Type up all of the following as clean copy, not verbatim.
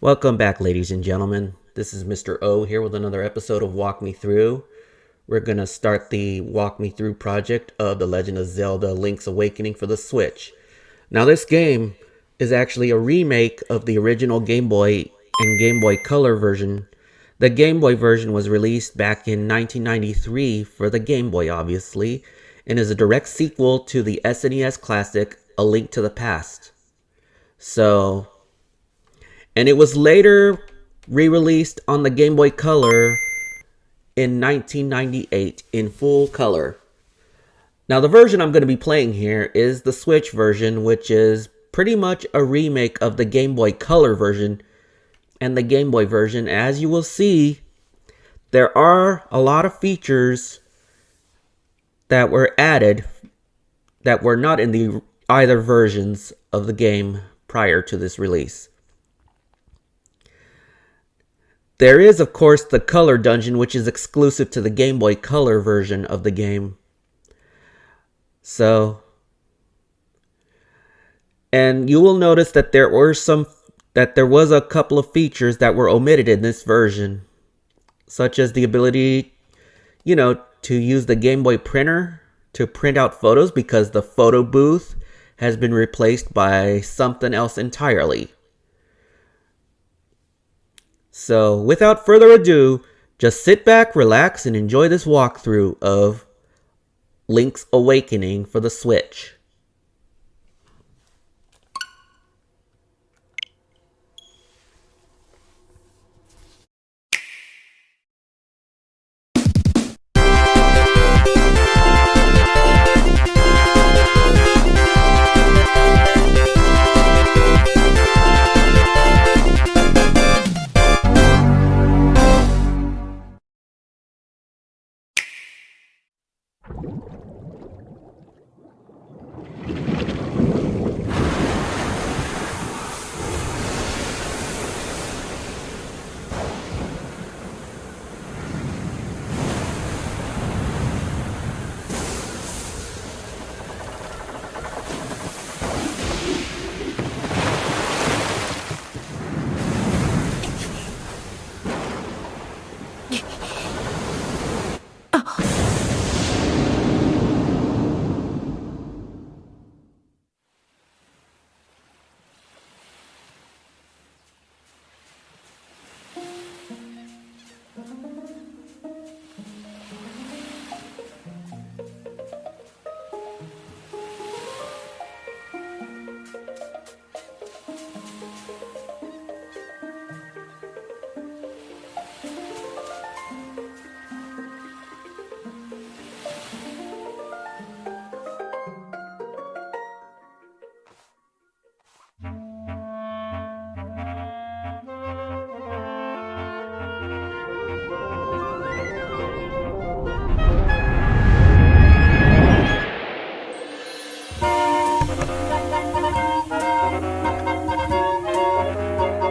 Welcome back, ladies and gentlemen. This is Mr. O here with another episode of Walk Me Through. We're going to start the Walk Me Through project of The Legend of Zelda Link's Awakening for the Switch. Now, this game is actually a remake of the original Game Boy and Game Boy Color version. The Game Boy version was released back in 1993 for the Game Boy, obviously, and is a direct sequel to the SNES classic A Link to the Past. And it was later re-released on the Game Boy Color in 1998 in full color. Now, the version I'm going to be playing here is the Switch version, which is pretty much a remake of the Game Boy Color version and the Game Boy version. As you will see, there are a lot of features that were added that were not in the either versions of the game prior to this release. There is, of course, the Color Dungeon, which is exclusive to the Game Boy Color version of the game. And you will notice that there was a couple of features that were omitted in this version, such as the ability, to use the Game Boy printer to print out photos, because the photo booth has been replaced by something else entirely. So, without further ado, just sit back, relax, and enjoy this walkthrough of Link's Awakening for the Switch.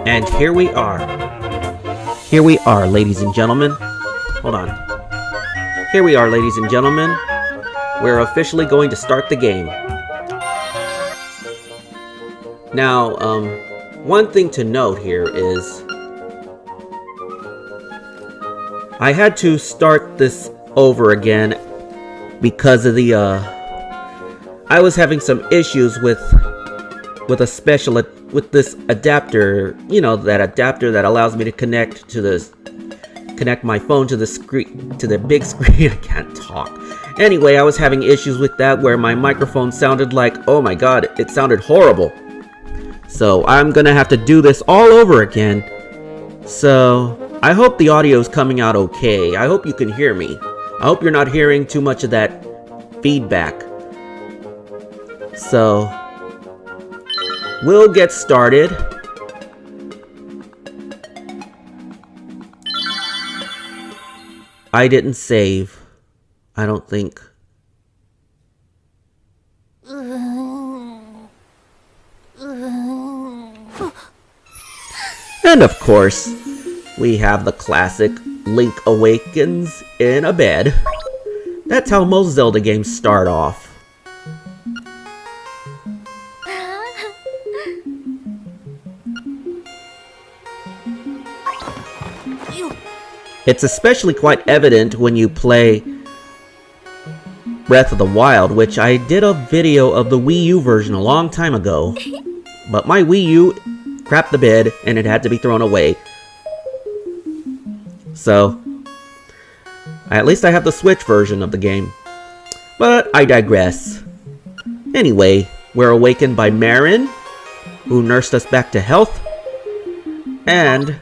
And here we are. Here we are, ladies and gentlemen. Hold on. Here we are, ladies and gentlemen. We're officially going to start the game. Now, one thing to note here is I had to start this over again because of the I was having some issues with this adapter, that adapter that allows me to connect my phone to the screen, to the big screen. I can't talk. Anyway, I was having issues with that where my microphone sounded like, oh my god, it sounded horrible. So I'm gonna have to do this all over again. So I hope the audio is coming out okay. I hope you can hear me. I hope you're not hearing too much of that feedback. So we'll get started. I didn't save, I don't think. And of course, we have the classic Link Awakens in a bed. That's how most Zelda games start off. It's especially quite evident when you play Breath of the Wild, which I did a video of the Wii U version a long time ago. But my Wii U crapped the bed and it had to be thrown away. So, at least I have the Switch version of the game. But I digress. Anyway, we're awakened by Marin, who nursed us back to health. And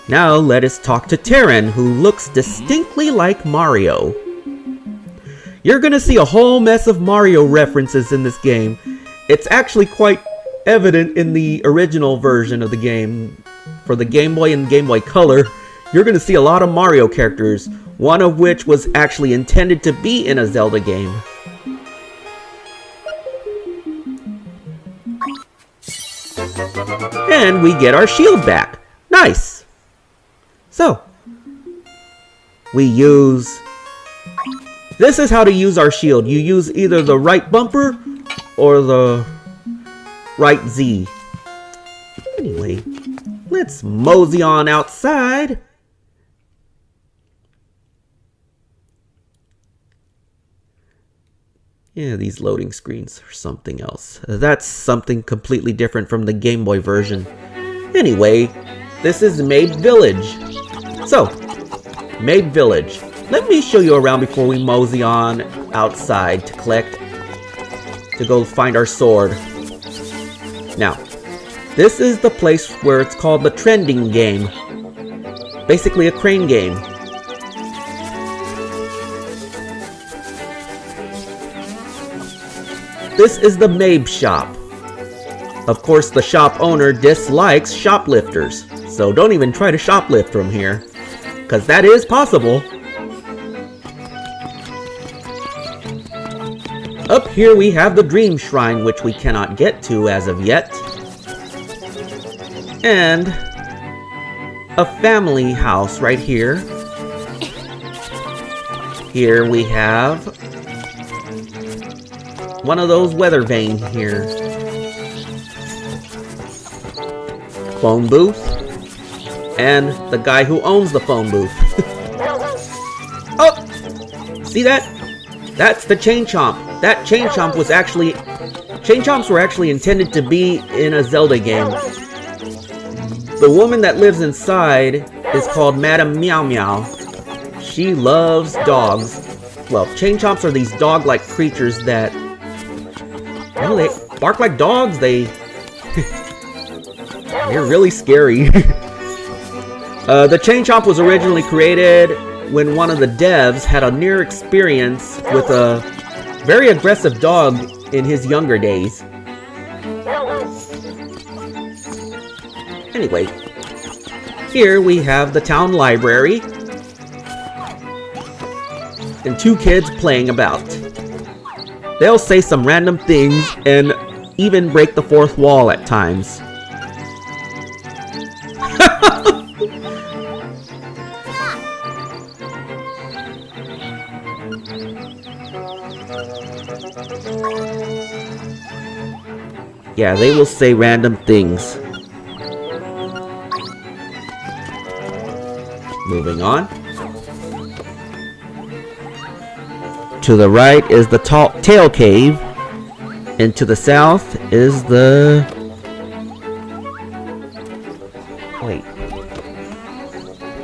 now let us talk to Terran, who looks distinctly like Mario. You're gonna see a whole mess of Mario references in this game. It's actually quite evident in the original version of the game. For the Game Boy and Game Boy Color, you're gonna see a lot of Mario characters, one of which was actually intended to be in a Zelda game. And we get our shield back. Nice! So, this is how to use our shield. You use either the right bumper or the right Z. Anyway, let's mosey on outside. Yeah, these loading screens are something else. That's something completely different from the Game Boy version. Anyway, this is Mabe Village. So, Mabe Village. Let me show you around before we mosey on outside to go find our sword. Now, this is the place where it's called the trending game. Basically a crane game. This is the Mabe shop. Of course, the shop owner dislikes shoplifters, so don't even try to shoplift from here, because that is possible. Up here we have the Dream Shrine, which we cannot get to as of yet. And a family house right here. Here we have one of those weather vanes here. Phone booth. And the guy who owns the phone booth. Oh! See that? That's the Chain Chomp. That Chain Chomp was actually... Chain Chomps were actually intended to be in a Zelda game. The woman that lives inside is called Madame Meow Meow. She loves dogs. Well, Chain Chomps are these dog-like creatures that... Well, they bark like dogs. They're really scary. The Chain Chomp was originally created when one of the devs had a near experience with a very aggressive dog in his younger days. Anyway, here we have the town library and two kids playing about. They'll say some random things and even break the fourth wall at times. Yeah, they will say random things. Moving on. To the right is the Tail Cave. And to the south is the... Wait.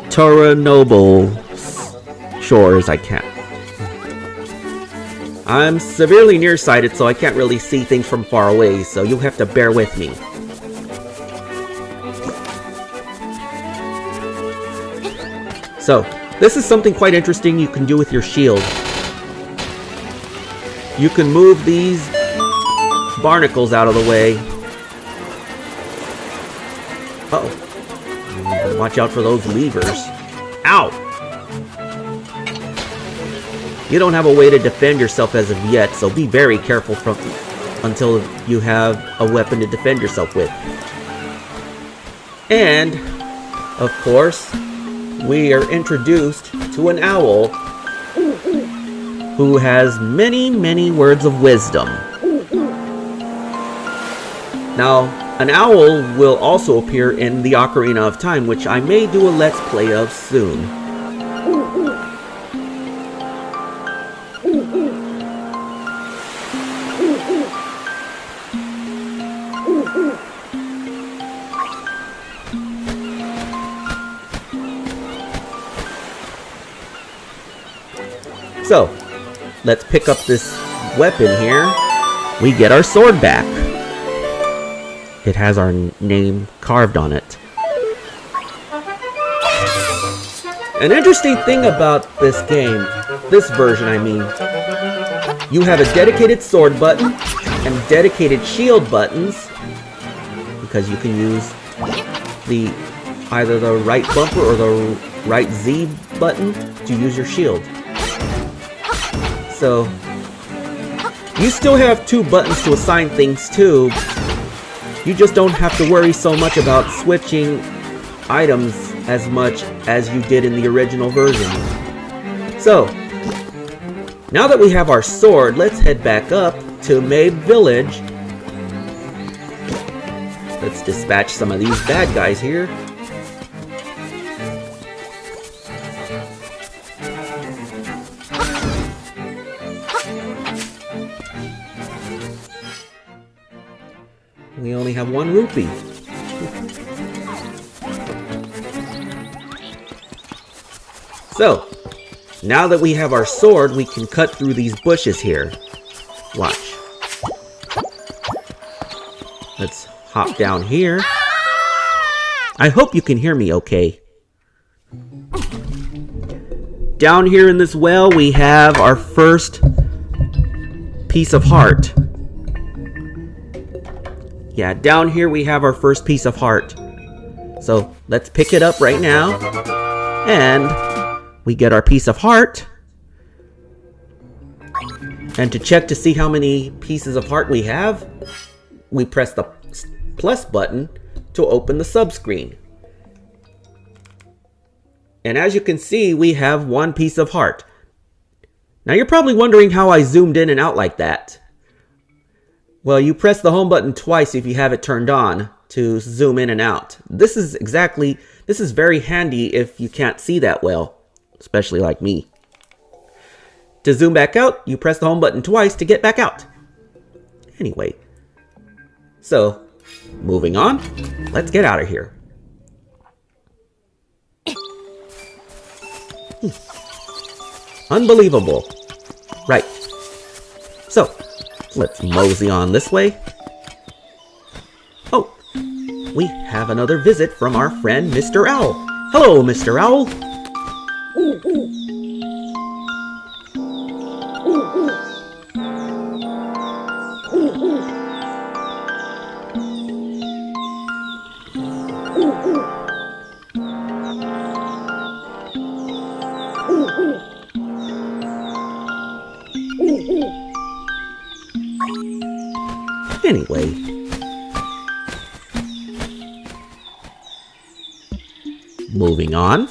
Toranoble Shores, I can't. I'm severely nearsighted, so I can't really see things from far away, so you'll have to bear with me. So, this is something quite interesting you can do with your shield. You can move these barnacles out of the way. Uh-oh. Watch out for those levers. Ow! You don't have a way to defend yourself as of yet, so be very careful until you have a weapon to defend yourself with. And, of course, we are introduced to an owl who has many, many words of wisdom. Now, an owl will also appear in the Ocarina of Time, which I may do a Let's Play of soon. So, let's pick up this weapon here. We get our sword back. It has our name carved on it. An interesting thing about this game, this version I mean, you have a dedicated sword button and dedicated shield buttons, because you can use either the right bumper or the right Z button to use your shield. So, you still have two buttons to assign things to. You just don't have to worry so much about switching items as much as you did in the original version. So, now that we have our sword, let's head back up to Mabe Village. Let's dispatch some of these bad guys here. We only have 1 rupee. So, now that we have our sword, we can cut through these bushes here. Watch. Let's hop down here. I hope you can hear me okay. Down here in this well, we have our first piece of heart. Yeah, down here we have our first piece of heart. So let's pick it up right now. And we get our piece of heart. And to check to see how many pieces of heart we have, we press the plus button to open the subscreen. And as you can see, we have 1 piece of heart. Now you're probably wondering how I zoomed in and out like that. Well, you press the home button twice if you have it turned on to zoom in and out. This is very handy if you can't see that well, especially like me. To zoom back out, you press the home button twice to get back out. Anyway, so moving on, let's get out of here. Unbelievable. Right. So, let's mosey on this way. Oh, we have another visit from our friend Mr. Owl. Hello, Mr. Owl. Anyway, moving on.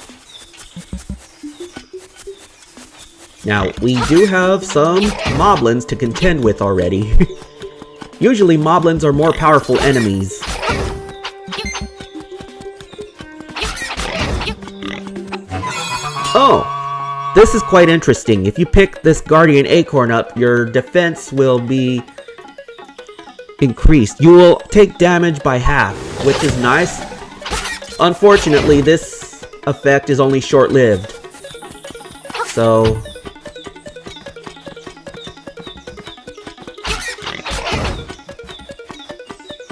Now, we do have some moblins to contend with already. Usually, moblins are more powerful enemies. Oh, this is quite interesting. If you pick this Guardian Acorn up, your defense will be increased. You will take damage by half, which is nice. Unfortunately, this effect is only short-lived. So,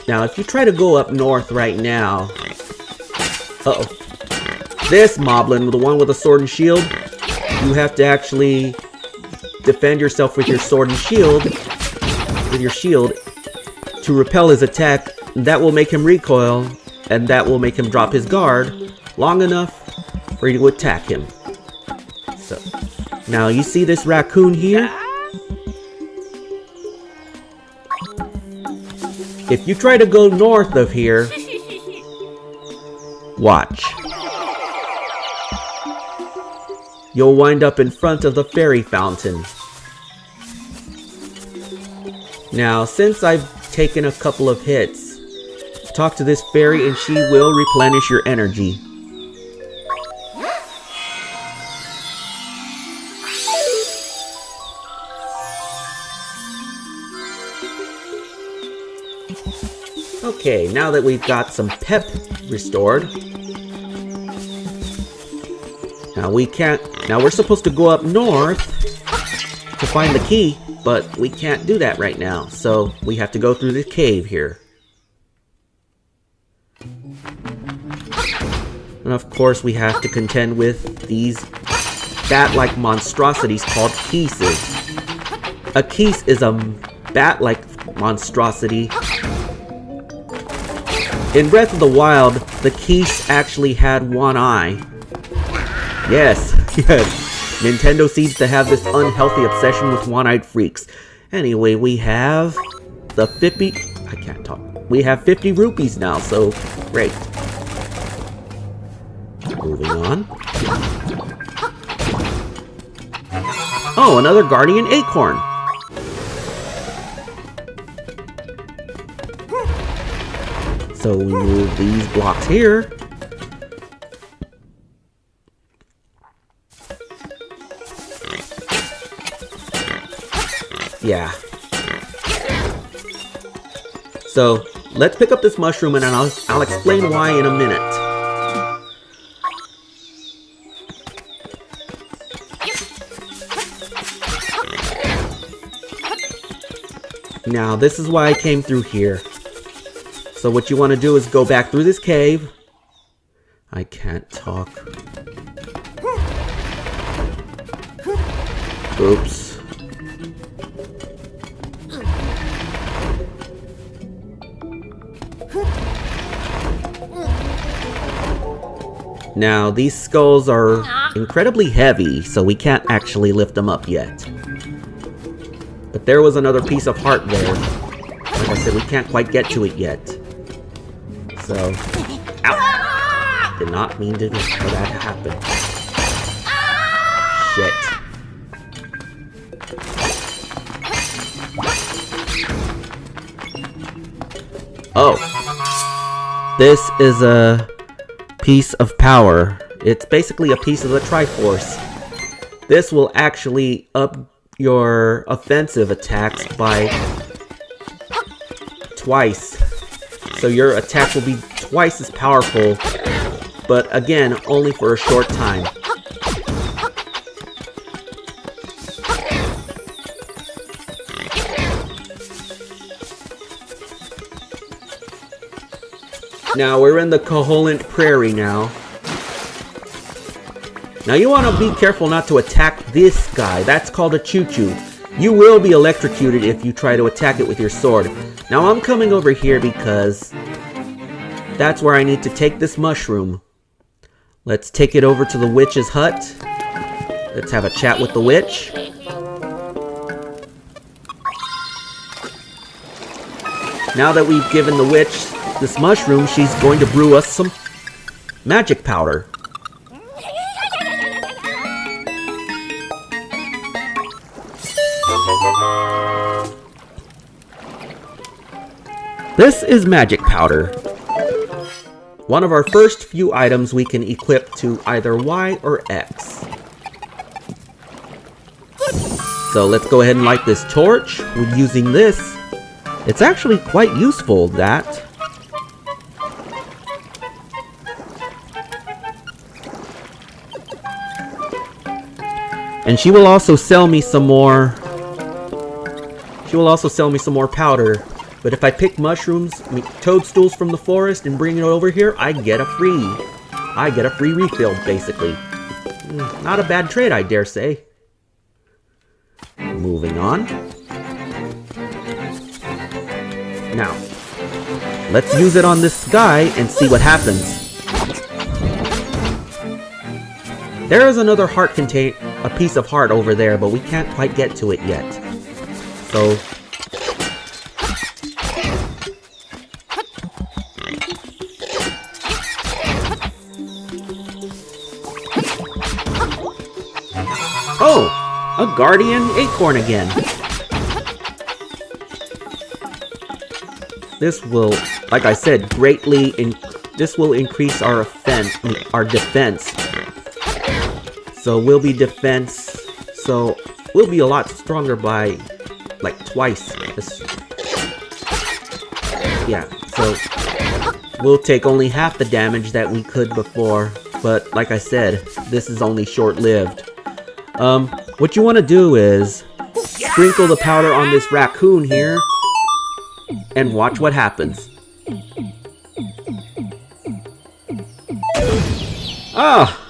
now if you try to go up north right now, this moblin, the one with a sword and shield, you have to actually defend yourself with your sword and shield, to repel his attack. That will make him recoil, and that will make him drop his guard long enough for you to attack him. So, now you see this raccoon here? If you try to go north of here, watch. You'll wind up in front of the fairy fountain. Now, since I've taken a couple of hits, talk to this fairy and she will replenish your energy. Okay, now that we've got some pep restored, now we're supposed to go up north to find the key, but we can't do that right now, so we have to go through the cave here. And of course we have to contend with these bat-like monstrosities called keeses. A keese is a bat-like monstrosity. In Breath of the Wild, the keese actually had one eye. Yes, yes. Nintendo seems to have this unhealthy obsession with one-eyed freaks. Anyway, we have the 50... I can't talk. We have 50 rupees now, so great. Moving on. Oh, another Guardian Acorn. So we move these blocks here. Yeah. So let's pick up this mushroom and I'll explain why in a minute. Now this is why I came through here. So what you want to do is go back through this cave. I can't talk. Oops. Now these skulls are incredibly heavy, so we can't actually lift them up yet. But there was another piece of heart there. Like I said, we can't quite get to it yet. So, ow! Did not mean for that to happen. Shit. Oh. This is a piece of power. It's basically a piece of the Triforce. This will actually up your offensive attacks by twice. So your attack will be twice as powerful, but again, only for a short time. Now we're in the Koholint Prairie now. Now you want to be careful not to attack this guy. That's called a choo-choo. You will be electrocuted if you try to attack it with your sword. Now I'm coming over here because that's where I need to take this mushroom. Let's take it over to the witch's hut. Let's have a chat with the witch. Now that we've given the witch this mushroom, she's going to brew us some magic powder. This is magic powder. One of our first few items we can equip to either Y or X. So let's go ahead and light this torch. We're using this. It's actually quite useful, that. And she will also sell me some more. She will also sell me some more powder. But if I pick toadstools from the forest and bring it over here, I get a free refill, basically. Not a bad trade, I dare say. Moving on. Now, let's use it on this guy and see what happens. There is another heart a piece of heart over there, but we can't quite get to it yet. So oh, a Guardian Acorn again. This will, like I said, this will increase our defense. So we'll be a lot stronger by like twice. Yeah, so we'll take only half the damage that we could before. But like I said, this is only short-lived. What you want to do is sprinkle the powder on this raccoon here and watch what happens. Ah!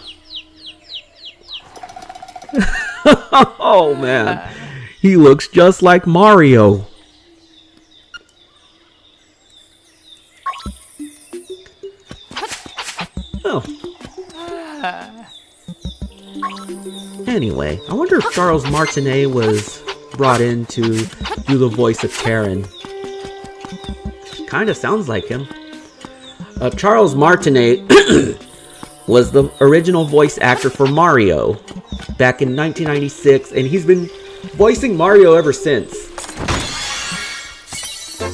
Oh man, he looks just like Mario. Oh. Anyway, I wonder if Charles Martinet was brought in to do the voice of Karen. Kinda sounds like him. Charles Martinet was the original voice actor for Mario back in 1996, and he's been voicing Mario ever since.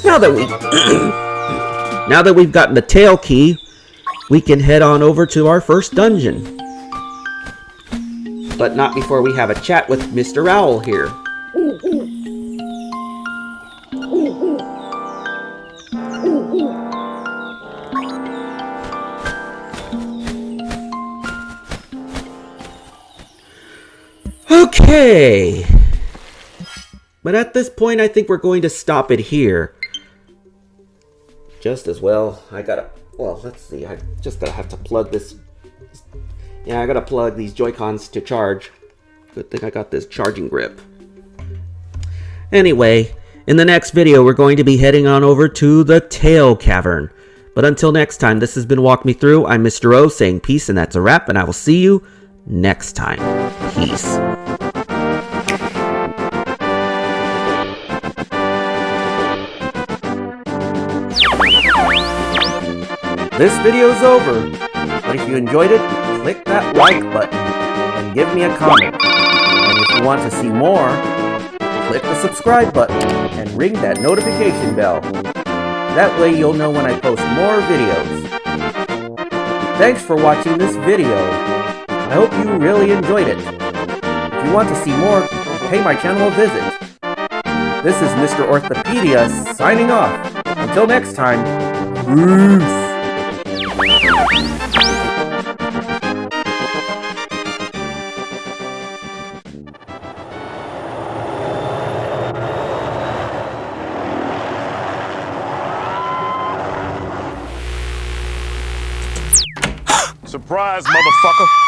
Now that we've gotten the tail key, we can head on over to our first dungeon. But not before we have a chat with Mr. Owl here. Okay. But at this point, I think we're going to stop it here. Just as well, well, let's see, I just gotta have to plug this. Yeah, I gotta plug these Joy-Cons to charge. Good thing I got this charging grip. Anyway, in the next video, we're going to be heading on over to the Tail Cavern. But until next time, this has been Walk Me Through. I'm Mr. O saying peace, and that's a wrap, and I will see you next time. Peace. This video's over, but if you enjoyed it, click that like button and give me a comment. And if you want to see more, click the subscribe button and ring that notification bell. That way you'll know when I post more videos. Thanks for watching this video. I hope you really enjoyed it. If you want to see more, pay my channel a visit. This is Mr. Orthopedia signing off. Until next time, peace! Surprise, motherfucker!